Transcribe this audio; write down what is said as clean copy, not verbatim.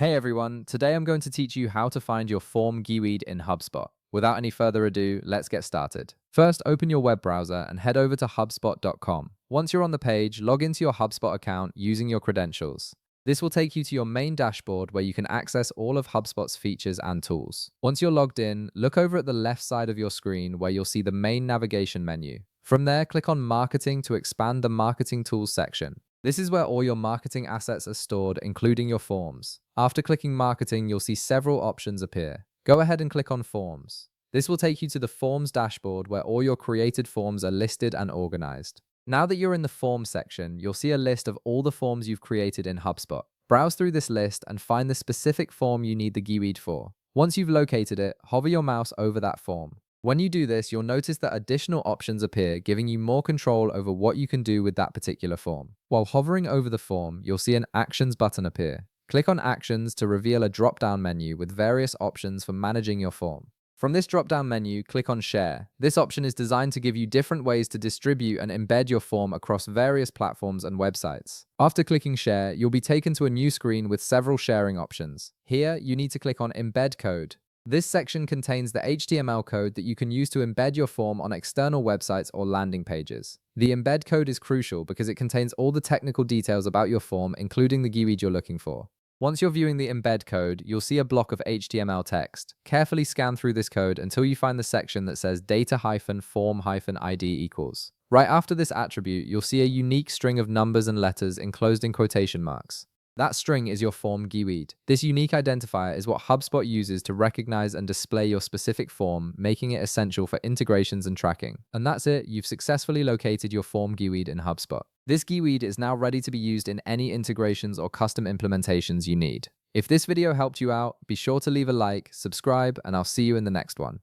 Hey everyone, today I'm going to teach you how to find your form GUID in HubSpot. Without any further ado, let's get started. First, open your web browser and head over to HubSpot.com. Once you're on the page, log into your HubSpot account using your credentials. This will take you to your main dashboard where you can access all of HubSpot's features and tools. Once you're logged in, look over at the left side of your screen where you'll see the main navigation menu. From there, click on Marketing to expand the Marketing Tools section. This is where all your marketing assets are stored, including your forms. After clicking Marketing, you'll see several options appear. Go ahead and click on Forms. This will take you to the Forms dashboard where all your created forms are listed and organized. Now that you're in the Forms section, you'll see a list of all the forms you've created in HubSpot. Browse through this list and find the specific form you need the GUID for. Once you've located it, hover your mouse over that form. When you do this, you'll notice that additional options appear, giving you more control over what you can do with that particular form. While hovering over the form, you'll see an Actions button appear. Click on Actions to reveal a drop-down menu with various options for managing your form. From this drop-down menu, click on Share. This option is designed to give you different ways to distribute and embed your form across various platforms and websites. After clicking Share, you'll be taken to a new screen with several sharing options. Here, you need to click on Embed Code. This section contains the HTML code that you can use to embed your form on external websites or landing pages. The embed code is crucial because it contains all the technical details about your form, including the GUID you're looking for. Once you're viewing the embed code, you'll see a block of HTML text. Carefully scan through this code until you find the section that says data-form-id equals. Right after this attribute, you'll see a unique string of numbers and letters enclosed in quotation marks. That string is your form GUID. This unique identifier is what HubSpot uses to recognize and display your specific form, making it essential for integrations and tracking. And that's it, you've successfully located your form GUID in HubSpot. This GUID is now ready to be used in any integrations or custom implementations you need. If this video helped you out, be sure to leave a like, subscribe, and I'll see you in the next one.